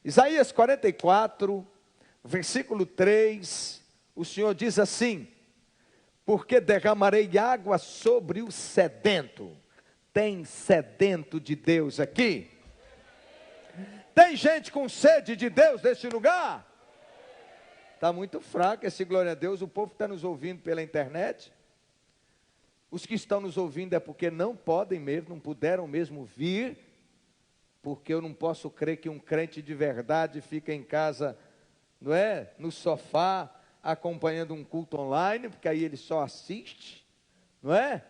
Isaías 44, versículo 3, o Senhor diz assim: porque derramarei água sobre o sedento. Tem sedento de Deus aqui? Tem gente com sede de Deus neste lugar? Está muito fraco esse glória a Deus. O povo está nos ouvindo pela internet. Os que estão nos ouvindo é porque não podem mesmo, não puderam mesmo vir, porque eu não posso crer que um crente de verdade fica em casa, não é? No sofá, acompanhando um culto online, porque aí ele só assiste, não é?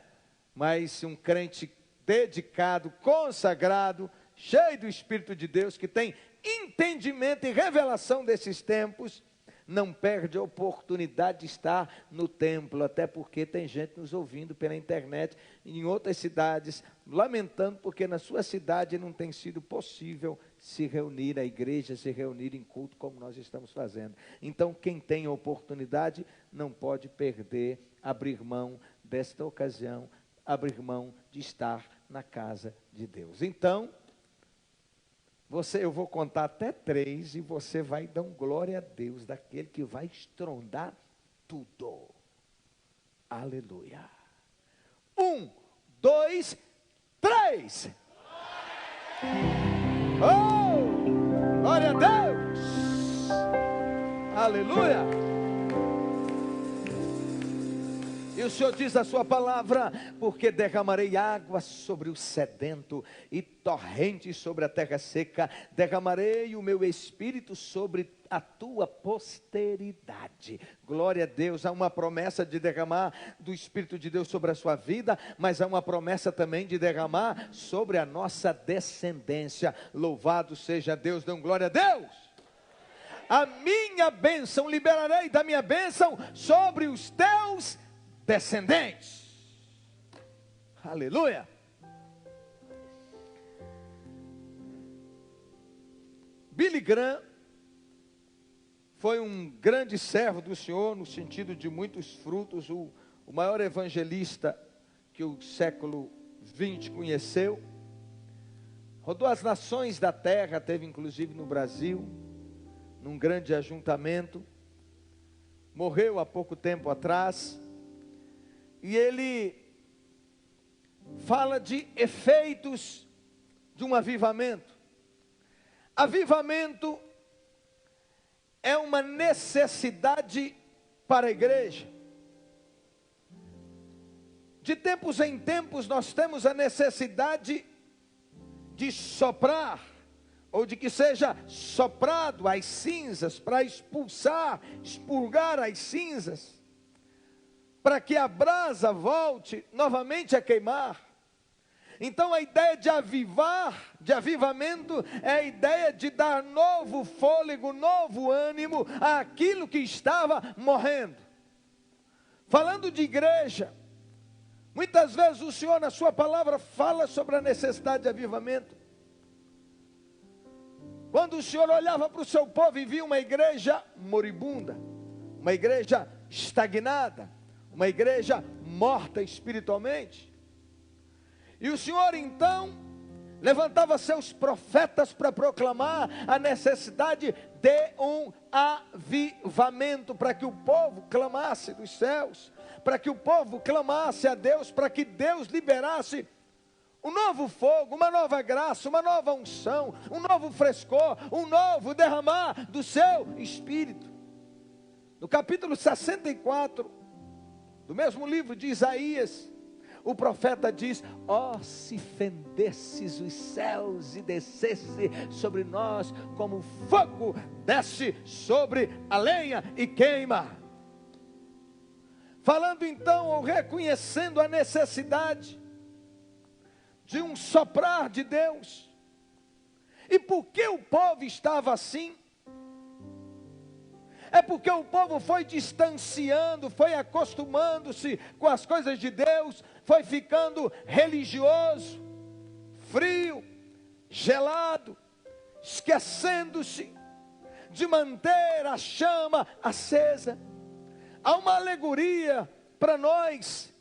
Mas se um crente dedicado, consagrado, cheio do Espírito de Deus, que tem entendimento e revelação desses tempos, não perde a oportunidade de estar no templo, até porque tem gente nos ouvindo pela internet, em outras cidades, lamentando porque na sua cidade não tem sido possível se reunir, a igreja se reunir em culto como nós estamos fazendo. Então quem tem a oportunidade não pode perder, abrir mão desta ocasião, abrir mão de estar na casa de Deus. Então, eu vou contar até 3 e você vai dar glória a Deus, daquele que vai estrondar tudo. Aleluia. 1, 2, 3. Oh, glória a Deus. Aleluia. E o Senhor diz a sua palavra: porque derramarei água sobre o sedento e torrentes sobre a terra seca, derramarei o meu espírito sobre a tua posteridade. Glória a Deus. Há uma promessa de derramar do Espírito de Deus sobre a sua vida, mas há uma promessa também de derramar sobre a nossa descendência. Louvado seja Deus, dão glória a Deus. A minha bênção, liberarei da minha bênção sobre os teus descendentes. Aleluia. Billy Graham foi um grande servo do Senhor, no sentido de muitos frutos, o maior evangelista que o século XX conheceu. Rodou as nações da terra, teve inclusive no Brasil, num grande ajuntamento. Morreu há pouco tempo atrás. E ele fala de efeitos de um avivamento. Avivamento é uma necessidade para a igreja. De tempos em tempos nós temos a necessidade de soprar, ou de que seja soprado as cinzas, para expurgar as cinzas, para que a brasa volte novamente a queimar. Então a ideia de avivar, de avivamento, é a ideia de dar novo fôlego, novo ânimo àquilo que estava morrendo. Falando de igreja, muitas vezes o Senhor na sua palavra fala sobre a necessidade de avivamento. Quando o Senhor olhava para o seu povo e via uma igreja moribunda, uma igreja estagnada, uma igreja morta espiritualmente, e o Senhor então levantava seus profetas para proclamar a necessidade de um avivamento, para que o povo clamasse dos céus, para que o povo clamasse a Deus, para que Deus liberasse um novo fogo, uma nova graça, uma nova unção, um novo frescor, um novo derramar do seu Espírito. No capítulo 64, do mesmo livro de Isaías, o profeta diz: ó, se fendesses os céus e descesse sobre nós como fogo desce sobre a lenha e queima. Falando então, ou reconhecendo a necessidade de um soprar de Deus. E por que o povo estava assim? É porque o povo foi distanciando, foi acostumando-se com as coisas de Deus, foi ficando religioso, frio, gelado, esquecendo-se de manter a chama acesa. Há uma alegoria para nós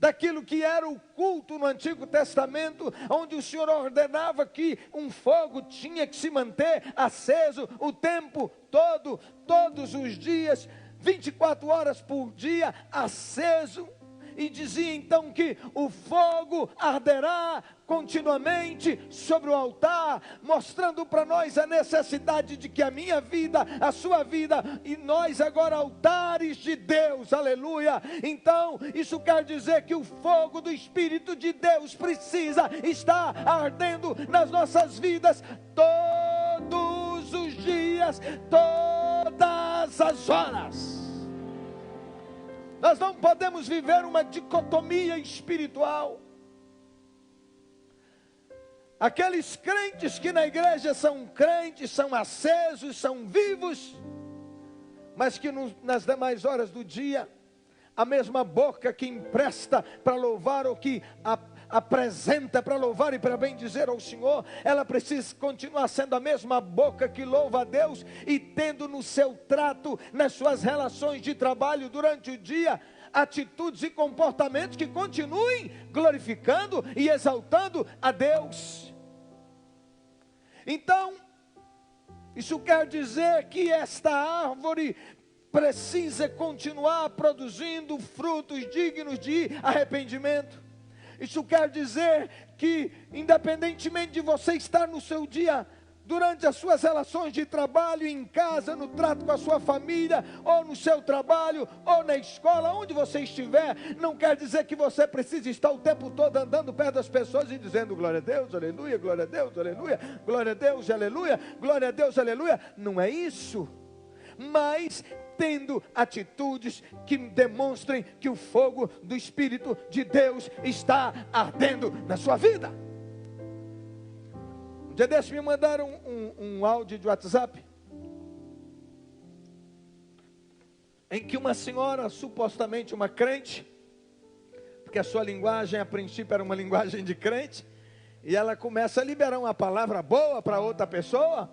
daquilo que era o culto no Antigo Testamento, onde o Senhor ordenava que um fogo tinha que se manter aceso o tempo todo, todos os dias, 24 horas por dia, aceso. E dizia então que o fogo arderá continuamente sobre o altar, mostrando para nós a necessidade de que a minha vida, a sua vida, e nós agora altares de Deus, aleluia. Então isso quer dizer que o fogo do Espírito de Deus precisa estar ardendo nas nossas vidas todos os dias, todas as horas. Nós não podemos viver uma dicotomia espiritual. Aqueles crentes que na igreja são crentes, são acesos, são vivos, mas que nas demais horas do dia, a mesma boca que empresta para louvar ou que apresenta para louvar e para bendizer ao Senhor, ela precisa continuar sendo a mesma boca que louva a Deus e tendo no seu trato, nas suas relações de trabalho durante o dia, atitudes e comportamentos que continuem glorificando e exaltando a Deus. Então, isso quer dizer que esta árvore precisa continuar produzindo frutos dignos de arrependimento. Isso quer dizer que, independentemente de você estar no seu dia, durante as suas relações de trabalho, em casa, no trato com a sua família, ou no seu trabalho, ou na escola, onde você estiver, não quer dizer que você precisa estar o tempo todo andando perto das pessoas e dizendo glória a Deus, aleluia, glória a Deus, aleluia, glória a Deus, aleluia, glória a Deus, aleluia. Não é isso, mas tendo atitudes que demonstrem que o fogo do Espírito de Deus está ardendo na sua vida. Um dia desses me mandaram um áudio de WhatsApp, em que uma senhora, supostamente uma crente, porque a sua linguagem a princípio era uma linguagem de crente, e ela começa a liberar uma palavra boa para outra pessoa,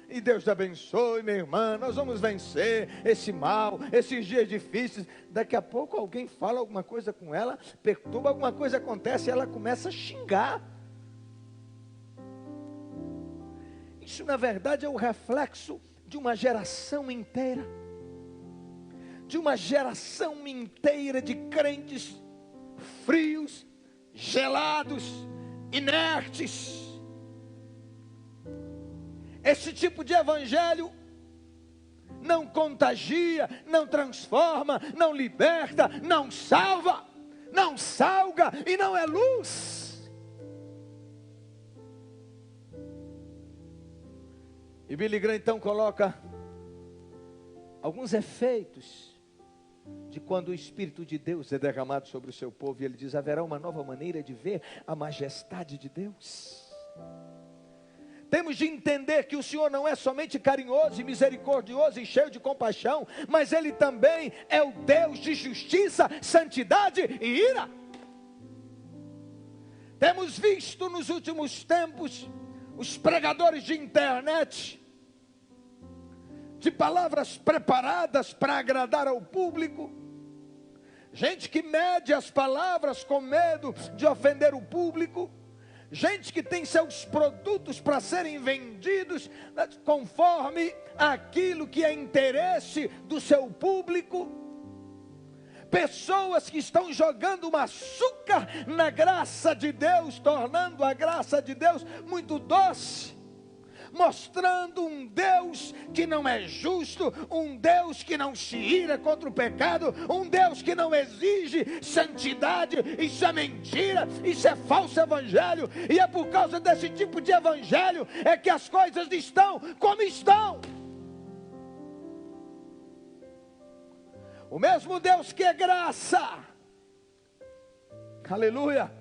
e Deus te abençoe, minha irmã, nós vamos vencer esse mal, esses dias difíceis. Daqui a pouco alguém fala alguma coisa com ela, perturba, alguma coisa acontece e ela começa a xingar. Isso na verdade é o reflexo de uma geração inteira. De uma geração inteira de crentes frios, gelados, inertes. Esse tipo de evangelho não contagia, não transforma, não liberta, não salva, não salga e não é luz. E Billy Graham então coloca alguns efeitos de quando o Espírito de Deus é derramado sobre o seu povo. E ele diz: haverá uma nova maneira de ver a majestade de Deus. Temos de entender que o Senhor não é somente carinhoso e misericordioso e cheio de compaixão, mas Ele também é o Deus de justiça, santidade e ira. Temos visto nos últimos tempos os pregadores de internet, de palavras preparadas para agradar ao público, gente que mede as palavras com medo de ofender o público, gente que tem seus produtos para serem vendidos conforme aquilo que é interesse do seu público, pessoas que estão jogando um açúcar na graça de Deus, tornando a graça de Deus muito doce, mostrando um Deus que não é justo, um Deus que não se ira contra o pecado, um Deus que não exige santidade. Isso é mentira, isso é falso evangelho, e é por causa desse tipo de evangelho é que as coisas estão como estão. O mesmo Deus que é graça, aleluia.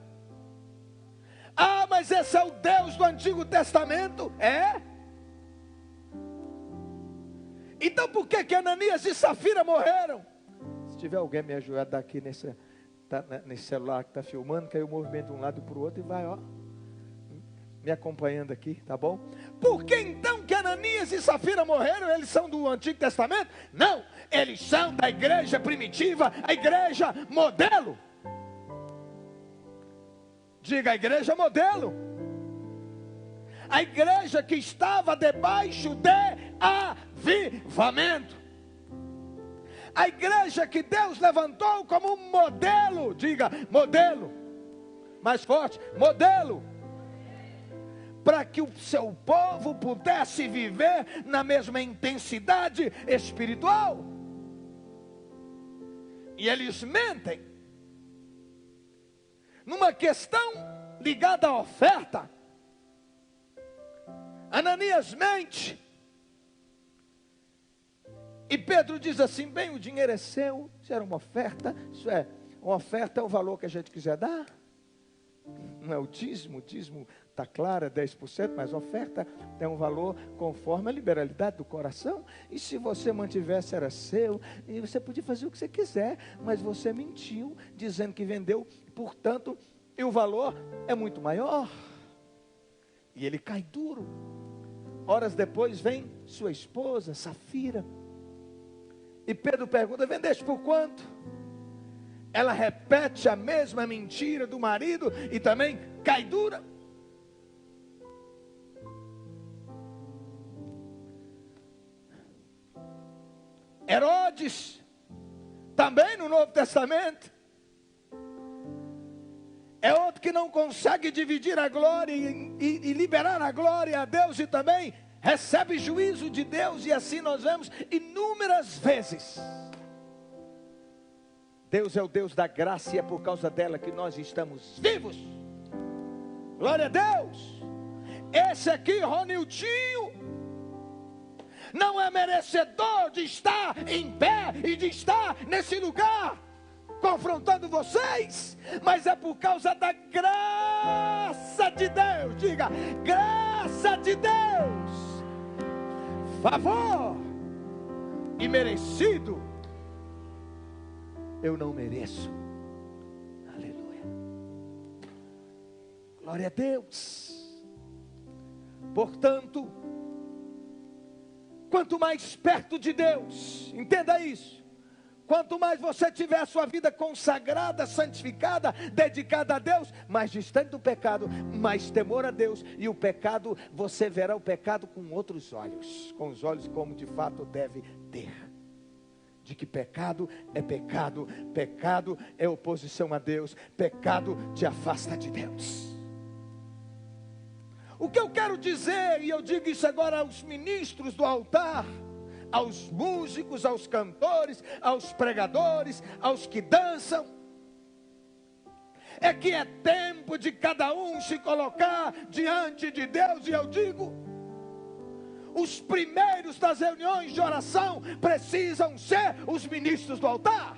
Ah, mas esse é o Deus do Antigo Testamento? É? Então por que Ananias e Safira morreram? Se tiver alguém me ajudar aqui nesse celular que está filmando, que aí eu movimento de um lado para o outro e vai, ó, me acompanhando aqui, tá bom? Por que então que Ananias e Safira morreram? Eles são do Antigo Testamento? Não, eles são da igreja primitiva, a igreja modelo. Diga, a igreja modelo. A igreja que estava debaixo de avivamento. A igreja que Deus levantou como um modelo. Diga, modelo. Mais forte, modelo. Para que o seu povo pudesse viver na mesma intensidade espiritual. E eles mentem. Numa questão ligada à oferta. Ananias mente. E Pedro diz assim, bem, o dinheiro é seu, isso era uma oferta é o valor que a gente quiser dar. Não é o dízimo está claro, é 10%, mas a oferta tem um valor conforme a liberalidade do coração. E se você mantivesse, era seu, e você podia fazer o que você quiser, mas você mentiu, dizendo que vendeu, portanto, e o valor é muito maior. E ele cai duro. Horas depois vem sua esposa, Safira. E Pedro pergunta, vendeste por quanto? Ela repete a mesma mentira do marido e também cai dura. Herodes, também no Novo Testamento, é outro que não consegue dividir a glória e liberar a glória a Deus e também recebe juízo de Deus, e assim nós vemos inúmeras vezes. Deus é o Deus da graça e é por causa dela que nós estamos vivos. Glória a Deus. Esse aqui, Ronildinho, não é merecedor de estar em pé e de estar nesse lugar confrontando vocês, mas é por causa da graça de Deus. Diga, graça de Deus, favor e merecido. Eu não mereço. Aleluia. Glória a Deus. Portanto, quanto mais perto de Deus, entenda isso, quanto mais você tiver a sua vida consagrada, santificada, dedicada a Deus, mais distante do pecado, mais temor a Deus, e o pecado, você verá o pecado com outros olhos, com os olhos como de fato deve ter. De que pecado é pecado, pecado é oposição a Deus, pecado te afasta de Deus. O que eu quero dizer, e eu digo isso agora aos ministros do altar, aos músicos, aos cantores, aos pregadores, aos que dançam, é que é tempo de cada um se colocar diante de Deus. E eu digo, os primeiros das reuniões de oração precisam ser os ministros do altar.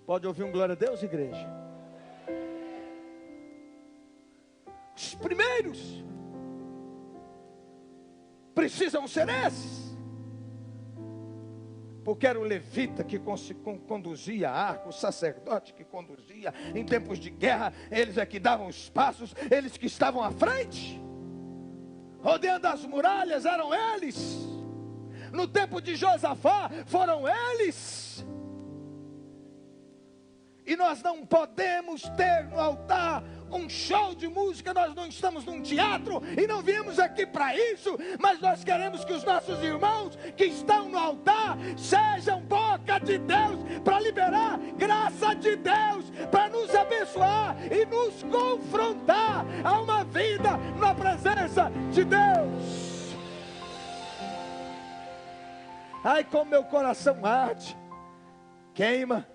Pode ouvir um glória a Deus, igreja? Os primeiros precisam ser esses. Porque era o levita que conduzia a arca, o sacerdote que conduzia em tempos de guerra, eles é que davam os passos, eles que estavam à frente. Rodeando as muralhas eram eles. No tempo de Josafá foram eles. E nós não podemos ter no altar um show de música. Nós não estamos num teatro e não viemos aqui para isso, mas nós queremos que os nossos irmãos que estão no altar sejam boca de Deus para liberar graça de Deus, para nos abençoar e nos confrontar a uma vida na presença de Deus. Ai, como meu coração arde, queima,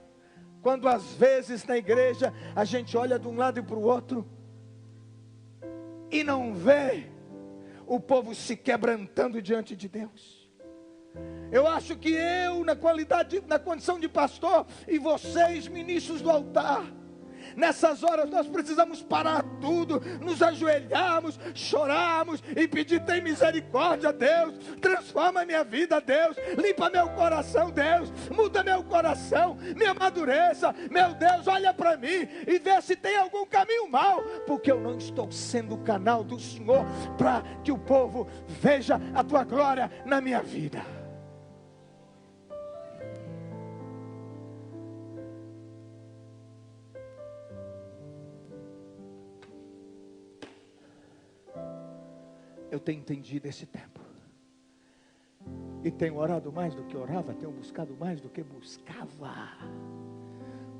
quando às vezes na igreja a gente olha de um lado e para o outro e não vê o povo se quebrantando diante de Deus. Eu acho que eu, na condição de pastor, e vocês, ministros do altar, nessas horas nós precisamos parar tudo, nos ajoelharmos, chorarmos e pedir: tem misericórdia, Deus, transforma minha vida, Deus, limpa meu coração, Deus, muda meu coração, me amadureça, meu Deus, olha para mim e vê se tem algum caminho mau, porque eu não estou sendo o canal do Senhor para que o povo veja a tua glória na minha vida. tenho entendido esse tempo. E tenho orado mais do que orava, tenho buscado mais do que buscava.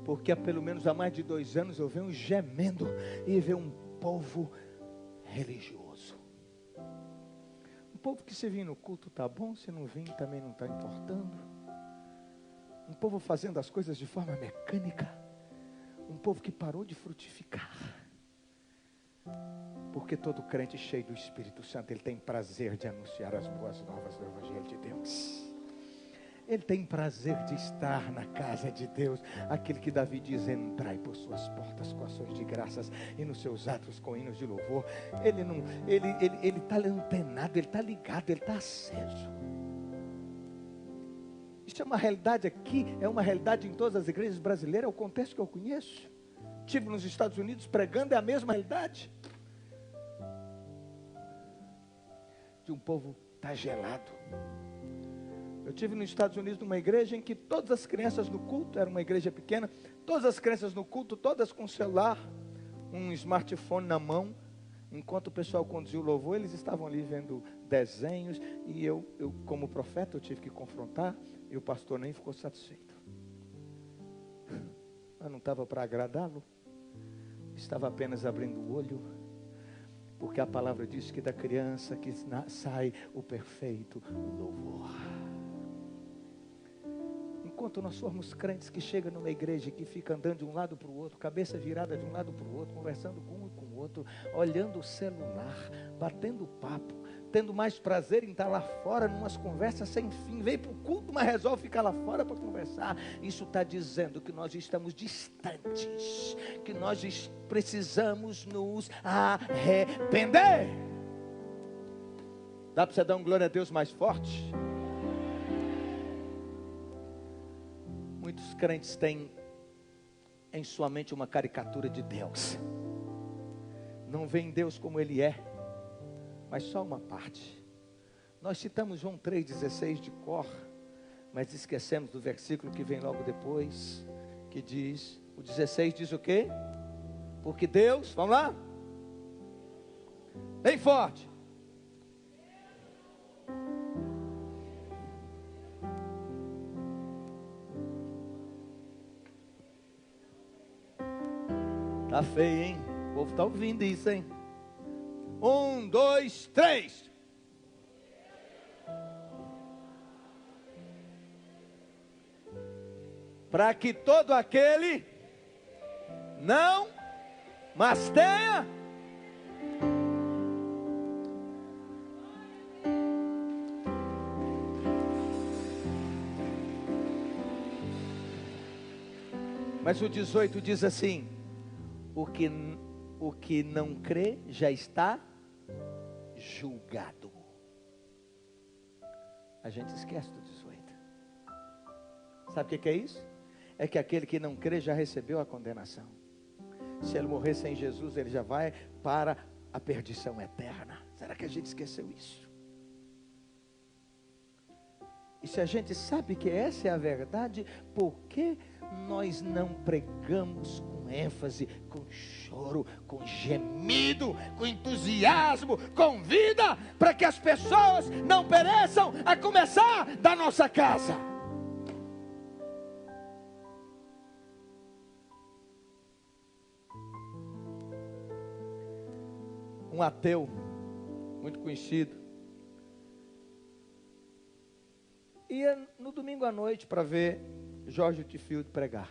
Porque pelo menos há mais de 2 anos eu venho gemendo e vejo um povo religioso. Um povo que se vir no culto está bom, se não vir também não está importando. Um povo fazendo as coisas de forma mecânica. Um povo que parou de frutificar. Porque todo crente cheio do Espírito Santo, ele tem prazer de anunciar as boas novas do Evangelho de Deus. Ele tem prazer de estar na casa de Deus. Aquele que Davi diz: entrai por suas portas com ações de graças e nos seus atos com hinos de louvor. Ele está antenado, ele está ligado, ele está aceso. Isso é uma realidade aqui, é uma realidade em todas as igrejas brasileiras, é o contexto que eu conheço. Estive nos Estados Unidos pregando, é a mesma realidade. De um povo está gelado. Eu estive nos Estados Unidos numa igreja em que todas as crianças no culto, era uma igreja pequena, todas as crianças no culto, todas com celular, um smartphone na mão, enquanto o pessoal conduzia o louvor, eles estavam ali vendo desenhos, e eu como profeta, eu tive que confrontar, e o pastor nem ficou satisfeito. Eu não estava para agradá-lo, estava apenas abrindo o olho, porque a palavra diz que da criança que sai o perfeito louvor. Enquanto nós formos crentes que chegam numa igreja e que fica andando de um lado para o outro, cabeça virada de um lado para o outro, conversando com um e com o outro, olhando o celular, batendo papo, tendo mais prazer em estar lá fora, numas conversas sem fim, vem para o culto, mas resolve ficar lá fora para conversar. Isso está dizendo que nós estamos distantes, que nós precisamos nos arrepender. Dá para você dar um glória a Deus mais forte? Muitos crentes têm em sua mente uma caricatura de Deus. Não veem Deus como Ele é, mas só uma parte. Nós citamos João 3,16 de cor, mas esquecemos do versículo que vem logo depois, que diz, o 16 diz o quê? Porque Deus, vamos lá? Bem forte. Tá feio, hein? O povo está ouvindo isso, hein? 1, 2, 3. Para que todo aquele não, mas tenha. Mas o 18 diz assim: o que não crê já está julgado. A gente esquece do 18. Sabe o que é isso? É que aquele que não crê já recebeu a condenação. Se ele morrer sem Jesus, ele já vai para a perdição eterna. Será que a gente esqueceu isso? E se a gente sabe que essa é a verdade, por que nós não pregamos com ênfase, com choro, com gemido, com entusiasmo, com vida, para que as pessoas não pereçam, a começar da nossa casa? Um ateu muito conhecido ia no domingo à noite para ver George Whitefield pregar.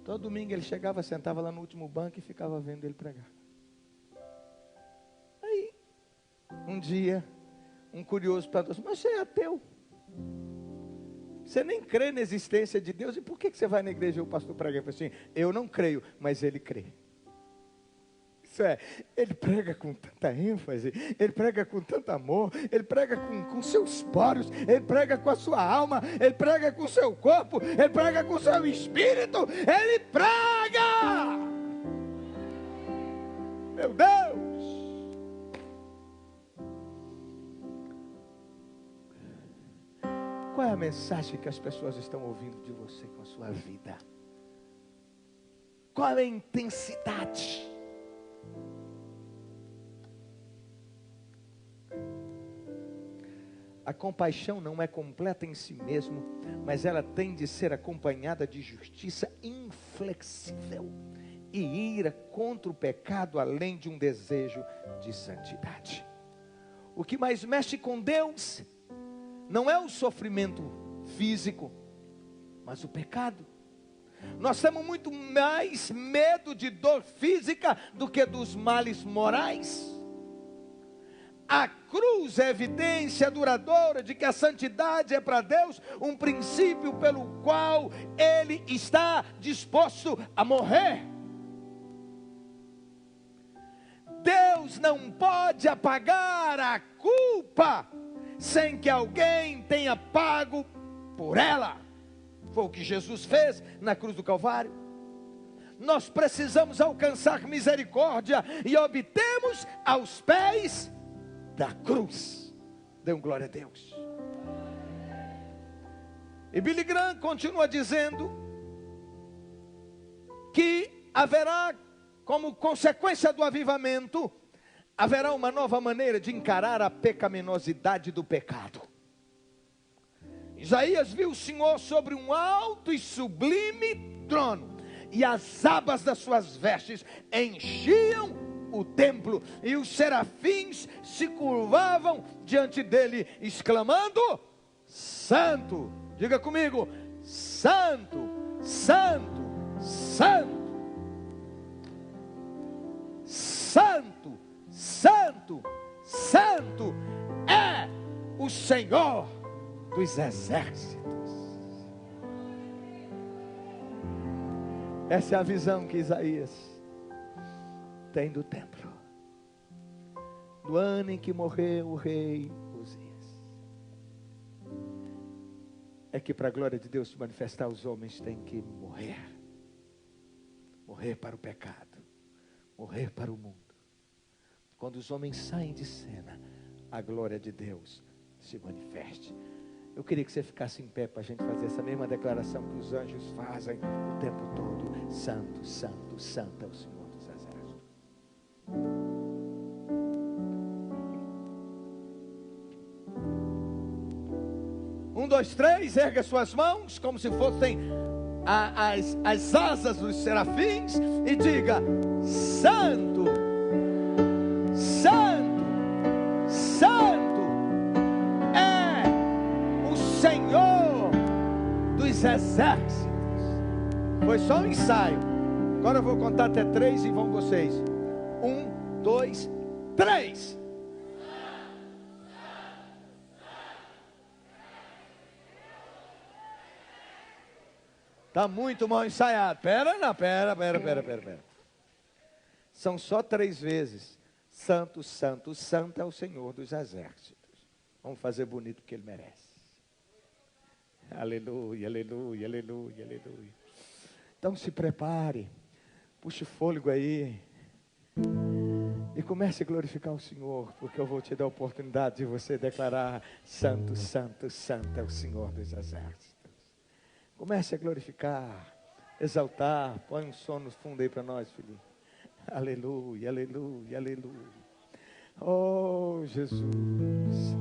Todo domingo ele chegava, sentava lá no último banco e ficava vendo ele pregar. Aí, um dia, um curioso perguntou assim: mas você é ateu? Você nem crê na existência de Deus, e por que você vai na igreja e o pastor prega? Ele falou assim: eu não creio, mas ele crê. Isso é, ele prega com tanta ênfase, ele prega com tanto amor, ele prega com seus poros, ele prega com a sua alma, ele prega com o seu corpo, ele prega com o seu espírito, ele prega! Meu Deus! Qual é a mensagem que as pessoas estão ouvindo de você com a sua vida? Qual é a intensidade? A compaixão não é completa em si mesmo, mas ela tem de ser acompanhada de justiça inflexível e ira contra o pecado, além de um desejo de santidade. O que mais mexe com Deus não é o sofrimento físico, mas o pecado. Nós temos muito mais medo de dor física do que dos males morais. A cruz é evidência duradoura de que a santidade é para Deus um princípio pelo qual Ele está disposto a morrer. Deus não pode apagar a culpa sem que alguém tenha pago por ela. Foi o que Jesus fez na cruz do Calvário. Nós precisamos alcançar misericórdia e obtemos aos pés da cruz. Dê glória a Deus. E Billy Graham continua dizendo que haverá, como consequência do avivamento, haverá uma nova maneira de encarar a pecaminosidade do pecado. Isaías viu o Senhor sobre um alto e sublime trono, e as abas das suas vestes enchiam o templo, e os serafins se curvavam diante dele, exclamando: Santo, diga comigo, Santo, Santo, Santo, Santo, Santo, Santo é o Senhor dos exércitos. Essa é a visão que Isaías tem do templo, do ano em que morreu o rei Uzias. É que para a glória de Deus se manifestar, os homens têm que morrer. Morrer para o pecado, morrer para o mundo. Quando os homens saem de cena, a glória de Deus se manifeste. Eu queria que você ficasse em pé para a gente fazer essa mesma declaração que os anjos fazem o tempo todo. Santo, santo, santo é o Senhor dos exércitos. 1, 2, 3, erga suas mãos como se fossem as asas dos serafins e diga: Santo, Santo, Santo é o Senhor dos exércitos. Foi só um ensaio. Agora eu vou contar até 3 e vão vocês. 1, 2, 3. Está muito mal ensaiado. Pera. São só 3 vezes. Santo, santo, santo é o Senhor dos exércitos. Vamos fazer bonito porque Ele merece. Aleluia, aleluia, aleluia, aleluia. Então se prepare. Puxe o fôlego aí. E comece a glorificar o Senhor. Porque eu vou te dar a oportunidade de você declarar: Santo, santo, santo é o Senhor dos exércitos. Comece a glorificar, exaltar. Põe um som no fundo aí para nós, filhinho. Aleluia, aleluia, aleluia. Oh, Jesus.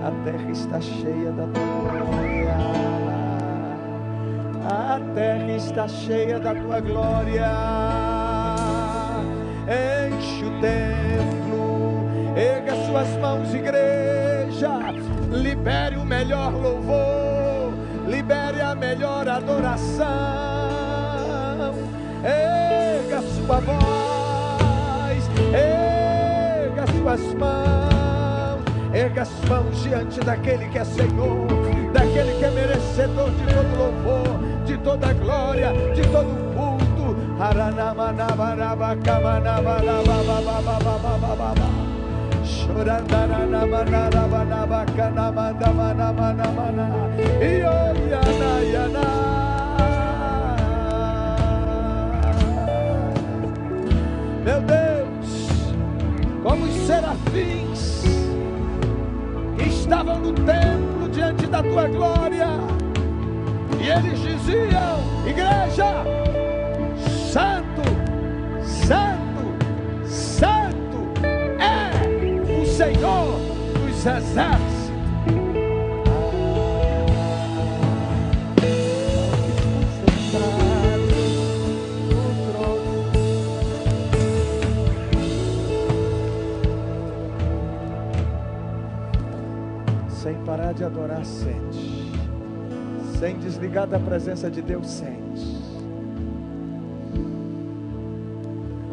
A terra está cheia da tua glória. A terra está cheia da tua glória. Enche o templo. Erga suas mãos, igreja. Libere o melhor louvor. Libere a melhor adoração. Erga sua voz. Erga suas mãos. Erga as mãos diante daquele que é Senhor, daquele que é merecedor de todo louvor, de toda glória, de todo culto. serafins que estavam no templo diante da tua glória, e eles diziam: igreja, santo, santo, santo é o Senhor dos exércitos. Sem parar de adorar, sente. Sem desligar da presença de Deus, sente.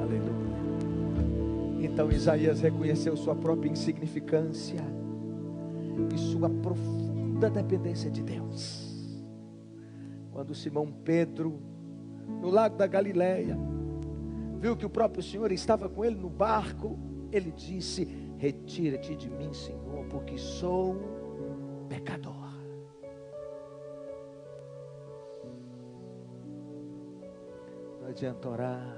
Aleluia. Então Isaías reconheceu sua própria insignificância e sua profunda dependência de Deus. Quando Simão Pedro, no lago da Galileia, viu que o próprio Senhor estava com ele no barco, ele disse: retira-te de mim, Senhor, porque sou pecador. Não adianta orar,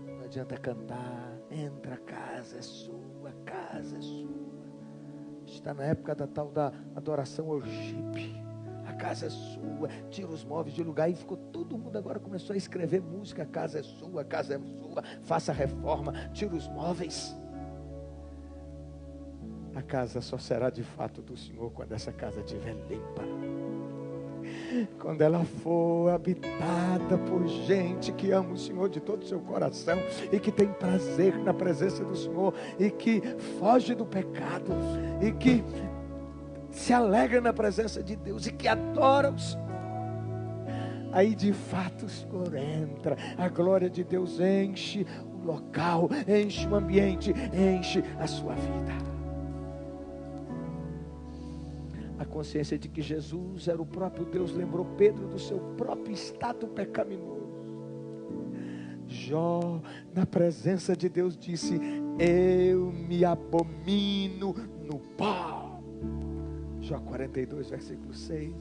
não adianta cantar. Entra, a casa é sua, a casa é sua. Está na época da tal da adoração worship. A casa é sua, tira os móveis de lugar. E ficou todo mundo agora, começou a escrever música: a casa é sua, a casa é sua, faça a reforma, tira os móveis. A casa só será de fato do Senhor quando essa casa estiver limpa, quando ela for habitada por gente que ama o Senhor de todo o seu coração, e que tem prazer na presença do Senhor, e que foge do pecado, e que se alegra na presença de Deus, e que adora o Senhor. Aí de fato o Senhor entra, a glória de Deus enche o local, enche o ambiente, enche a sua vida. A consciência de que Jesus era o próprio Deus lembrou Pedro do seu próprio estado pecaminoso. Jó, na presença de Deus, disse: eu me abomino no pó. Jó 42, versículo 6.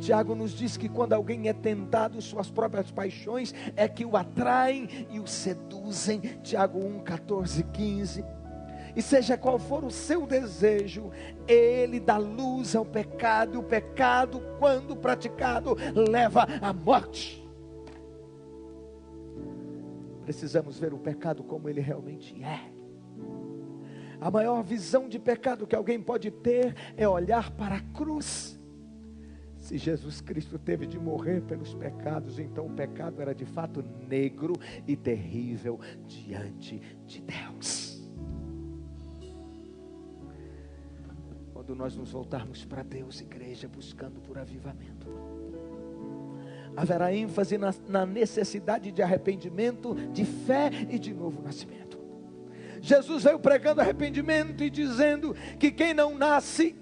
Tiago nos diz que quando alguém é tentado, suas próprias paixões é que o atraem e o seduzem. Tiago 1, 14, 15. E seja qual for o seu desejo, ele dá luz ao pecado, e o pecado, quando praticado, leva à morte. Precisamos ver o pecado como ele realmente é. A maior visão de pecado que alguém pode ter é olhar para a cruz. Se Jesus Cristo teve de morrer pelos pecados, então o pecado era de fato negro e terrível diante de Deus. Quando nós nos voltarmos para Deus, igreja, buscando por avivamento, haverá ênfase na necessidade de arrependimento, de fé e de novo nascimento. Jesus veio pregando arrependimento e dizendo que quem não nasce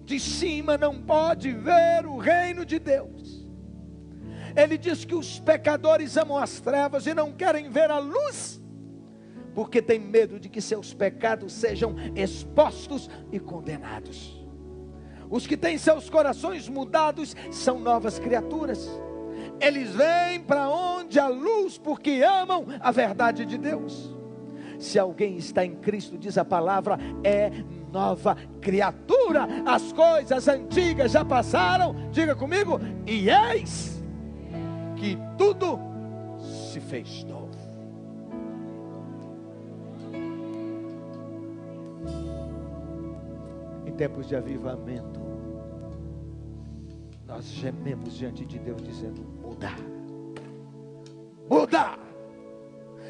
de cima não pode ver o reino de Deus. Ele diz que os pecadores amam as trevas e não querem ver a luz, porque tem medo de que seus pecados sejam expostos e condenados. Os que têm seus corações mudados são novas criaturas. Eles vêm para onde há luz, porque amam a verdade de Deus. Se alguém está em Cristo, diz a palavra, é nova criatura. As coisas antigas já passaram, diga comigo, e eis que tudo se fez novo. Em tempos de avivamento, nós gememos diante de Deus dizendo: muda, muda.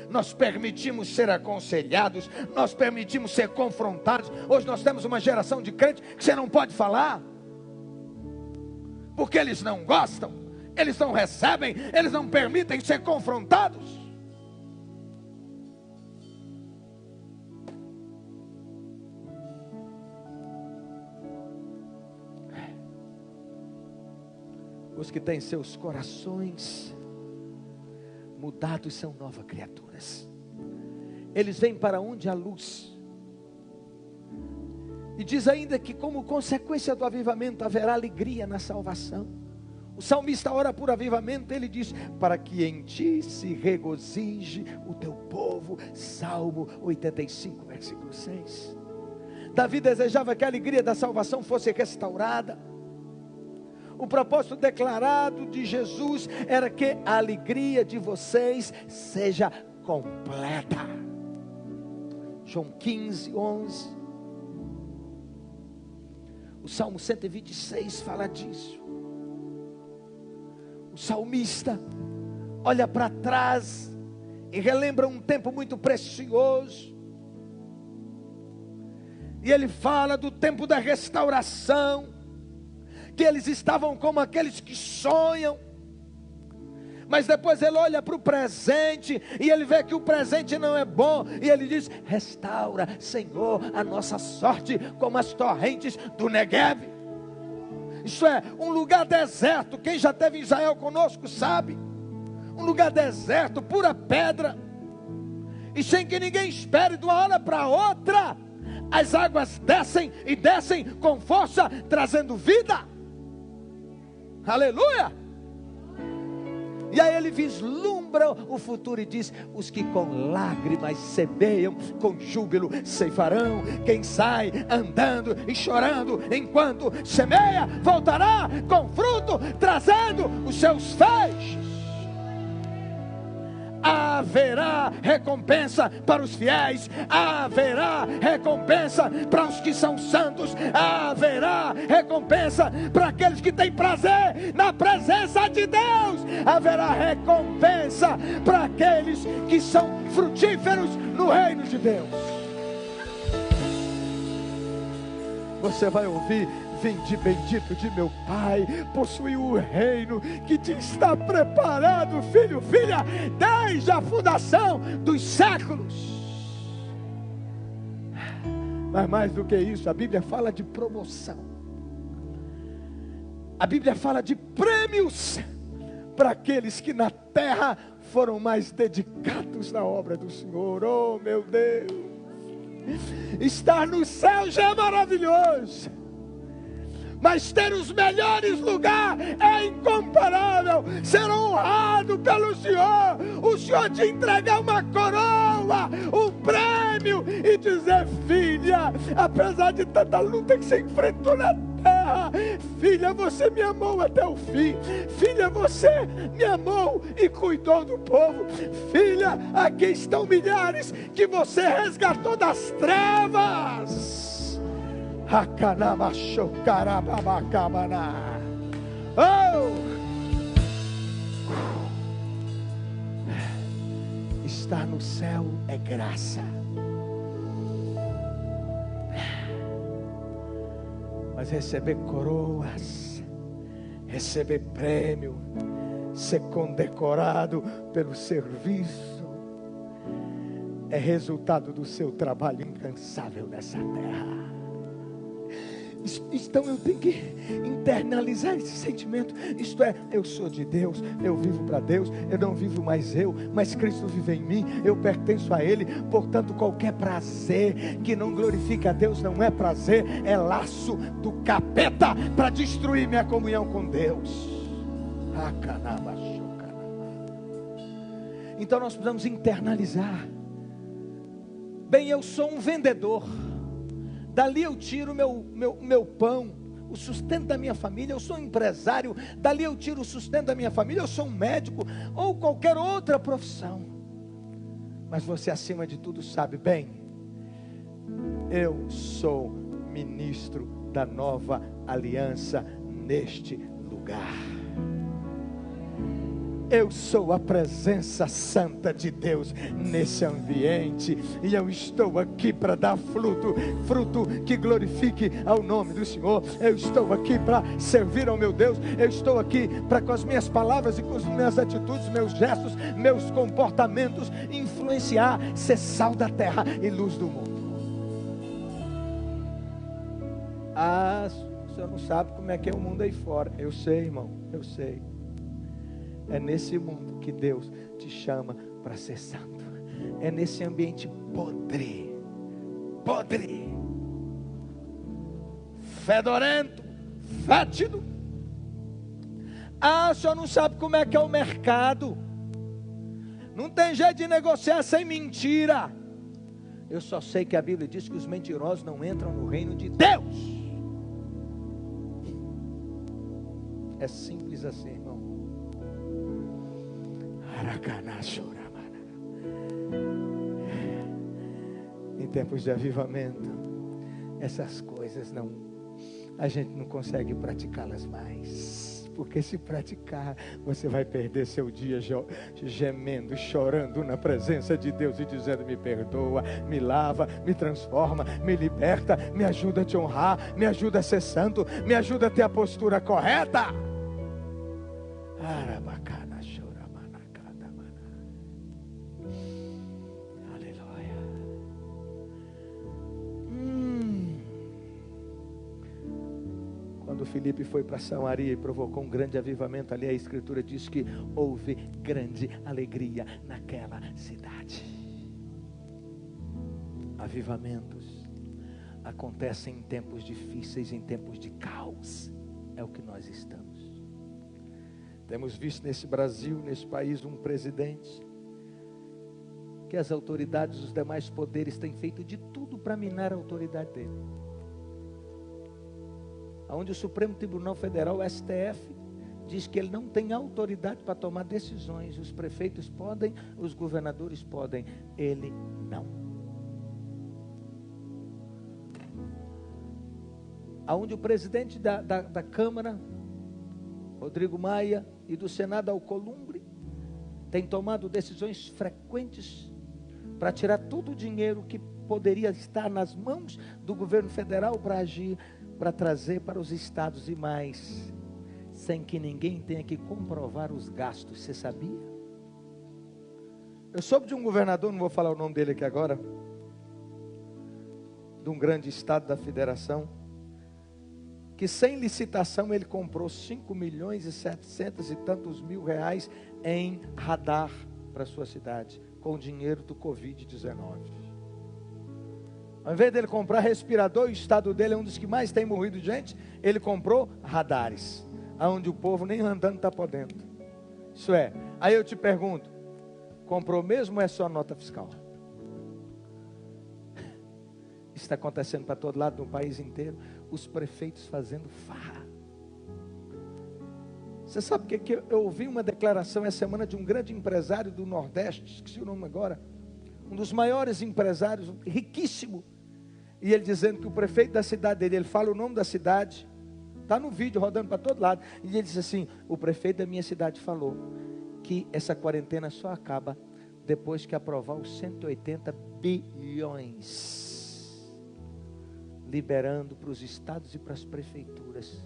Nós permitimos ser aconselhados, nós permitimos ser confrontados. Hoje nós temos uma geração de crentes que você não pode falar, porque eles não gostam, eles não recebem, eles não permitem ser confrontados. Os que têm seus corações mudados são novas criaturas. Eles vêm para onde há luz. E diz ainda que como consequência do avivamento haverá alegria na salvação. O salmista ora por avivamento, ele diz: para que em ti se regozije o teu povo. Salmo 85, versículo 6. Davi desejava que a alegria da salvação fosse restaurada. O propósito declarado de Jesus era que a alegria de vocês seja completa. João 15, 11. O Salmo 126 fala disso. O salmista olha para trás e relembra um tempo muito precioso. E ele fala do tempo da restauração, que eles estavam como aqueles que sonham. Mas depois ele olha para o presente e ele vê que o presente não é bom. E ele diz: restaura, Senhor, a nossa sorte como as torrentes do Negueb. Isso é, um lugar deserto. Quem já esteve em Israel conosco sabe. Um lugar deserto, pura pedra. E sem que ninguém espere, de uma hora para outra, as águas descem e descem com força, trazendo vida. Aleluia! E aí ele vislumbra o futuro e diz: os que com lágrimas semeiam, com júbilo ceifarão. Quem sai andando e chorando enquanto semeia, voltará com fruto, trazendo os seus feixes. Haverá recompensa para os fiéis, haverá recompensa para os que são santos, haverá recompensa para aqueles que têm prazer na presença de Deus, haverá recompensa para aqueles que são frutíferos no reino de Deus. Você vai ouvir: vinde bendito de meu Pai, possui o reino que te está preparado, filho, filha, desde a fundação dos séculos. Mas mais do que isso, a Bíblia fala de promoção. A Bíblia fala de prêmios para aqueles que na terra foram mais dedicados na obra do Senhor. Oh, meu Deus! Estar no céu já é maravilhoso, mas ter os melhores lugares é incomparável. Ser honrado pelo Senhor, o Senhor te entregar uma coroa, um prêmio e dizer: filha, apesar de tanta luta que você enfrentou na terra, filha, você me amou até o fim. Filha, você me amou e cuidou do povo. Filha, aqui estão milhares que você resgatou das trevas. Oh! Estar no céu é graça, mas receber coroas, receber prêmio, ser condecorado pelo serviço, é resultado do seu trabalho incansável nessa terra. Então eu tenho que internalizar esse sentimento. Isto é, eu sou de Deus, eu vivo para Deus, eu não vivo mais eu, mas Cristo vive em mim, eu pertenço a Ele. Portanto, qualquer prazer que não glorifica a Deus não é prazer, é laço do capeta para destruir minha comunhão com Deus. Então nós precisamos internalizar. Bem, eu sou um vendedor, dali eu tiro meu pão, o sustento da minha família. Eu sou um empresário, dali eu tiro o sustento da minha família. Eu sou um médico ou qualquer outra profissão. Mas você, acima de tudo, sabe bem: eu sou ministro da nova aliança neste lugar. Eu sou a presença santa de Deus nesse ambiente, e eu estou aqui para dar fruto que glorifique ao nome do Senhor. Eu estou aqui para servir ao meu Deus. Eu estou aqui para, com as minhas palavras e com as minhas atitudes, meus gestos, meus comportamentos, influenciar, ser sal da terra e luz do mundo. Ah, o senhor não sabe como é que é o mundo aí fora. Eu sei, irmão, eu sei. É nesse mundo que Deus te chama para ser santo. É nesse ambiente podre, fedorento, fétido, Ah, o senhor não sabe como é que é o mercado. Não tem jeito de negociar sem mentira. Eu só sei que a Bíblia diz que os mentirosos não entram no reino de Deus. É simples assim, irmão. Em tempos de avivamento, essas coisas a gente não consegue praticá-las mais. Porque se praticar, você vai perder seu dia gemendo, chorando na presença de Deus e dizendo: me perdoa, me lava, me transforma, me liberta, me ajuda a te honrar, me ajuda a ser santo, me ajuda a ter a postura correta. Aleluia. Quando Filipe foi para Samaria e provocou um grande avivamento ali, a Escritura diz que houve grande alegria naquela cidade. Avivamentos acontecem em tempos difíceis, em tempos de caos. É o que nós estamos. Temos visto nesse Brasil, nesse país, um presidente que as autoridades, os demais poderes têm feito de tudo para minar a autoridade dele. Onde o Supremo Tribunal Federal, o STF, diz que ele não tem autoridade para tomar decisões. Os prefeitos podem, os governadores podem, ele não. Onde o presidente da Câmara, Rodrigo Maia, e do Senado, Alcolumbre, tem tomado decisões frequentes para tirar todo o dinheiro que poderia estar nas mãos do governo federal para agir, para trazer para os estados e mais, sem que ninguém tenha que comprovar os gastos. Você sabia? Eu soube de um governador, não vou falar o nome dele aqui agora, de um grande estado da federação, que sem licitação ele comprou 5 milhões e 700 e tantos mil reais em radar para a sua cidade, com o dinheiro do Covid-19. Ao invés dele comprar respirador, o estado dele é um dos que mais tem morrido gente, ele comprou radares, aonde o povo nem andando está podendo. Isso é, aí eu te pergunto, comprou mesmo ou é só nota fiscal? Isso está acontecendo para todo lado, no país inteiro, os prefeitos fazendo farra. Você sabe que eu ouvi uma declaração essa semana de um grande empresário do Nordeste, esqueci o nome agora, um dos maiores empresários, riquíssimo, e ele dizendo que o prefeito da cidade dele, ele fala o nome da cidade, está no vídeo rodando para todo lado, e ele diz assim: o prefeito da minha cidade falou que essa quarentena só acaba depois que aprovar os 180 bilhões, liberando para os estados e para as prefeituras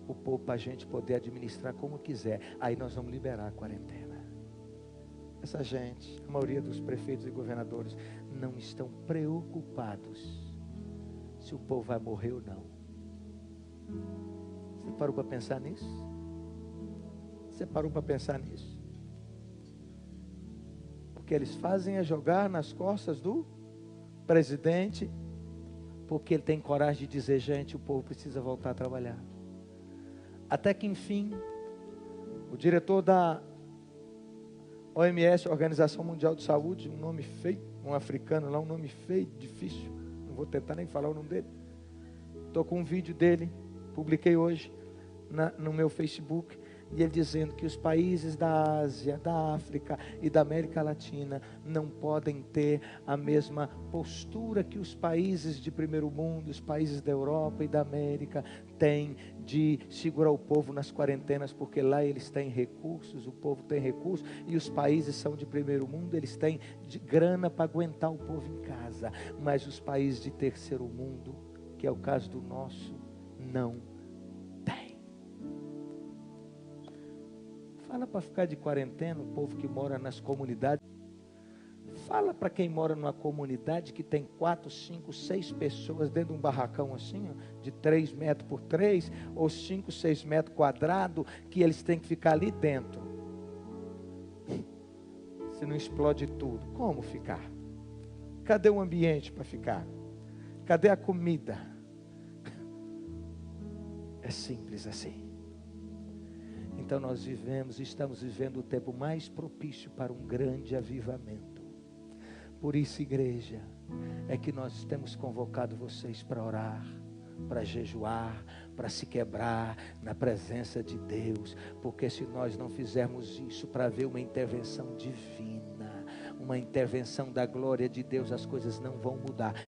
o povo para a gente poder administrar como quiser. Aí nós vamos liberar a quarentena. Essa gente, a maioria dos prefeitos e governadores, não estão preocupados se o povo vai morrer ou não. Você parou para pensar nisso? Você parou para pensar nisso? O que eles fazem é jogar nas costas do presidente, porque ele tem coragem de dizer: gente, o povo precisa voltar a trabalhar. Até que enfim, o diretor da OMS, Organização Mundial de Saúde, um nome feio, um africano lá, um nome feio, difícil, não vou tentar nem falar o nome dele. Estou com um vídeo dele, publiquei hoje no meu Facebook, e ele dizendo que os países da Ásia, da África e da América Latina não podem ter a mesma postura que os países de primeiro mundo, os países da Europa e da América têm de segurar o povo nas quarentenas, porque lá eles têm recursos, o povo tem recursos, e os países são de primeiro mundo, eles têm de grana para aguentar o povo em casa, mas os países de terceiro mundo, que é o caso do nosso, não tem. Fala para ficar de quarentena o povo que mora nas comunidades. Fala para quem mora numa comunidade que tem 4, 5, 6 pessoas dentro de um barracão assim, ó, de 3 metros por 3, ou 5, 6 metros quadrados, que eles têm que ficar ali dentro. Se não explode tudo, como ficar? Cadê o ambiente para ficar? Cadê a comida? É simples assim. Então nós estamos vivendo o tempo mais propício para um grande avivamento. Por isso, igreja, é que nós temos convocado vocês para orar, para jejuar, para se quebrar na presença de Deus, porque se nós não fizermos isso para ver uma intervenção divina, uma intervenção da glória de Deus, as coisas não vão mudar.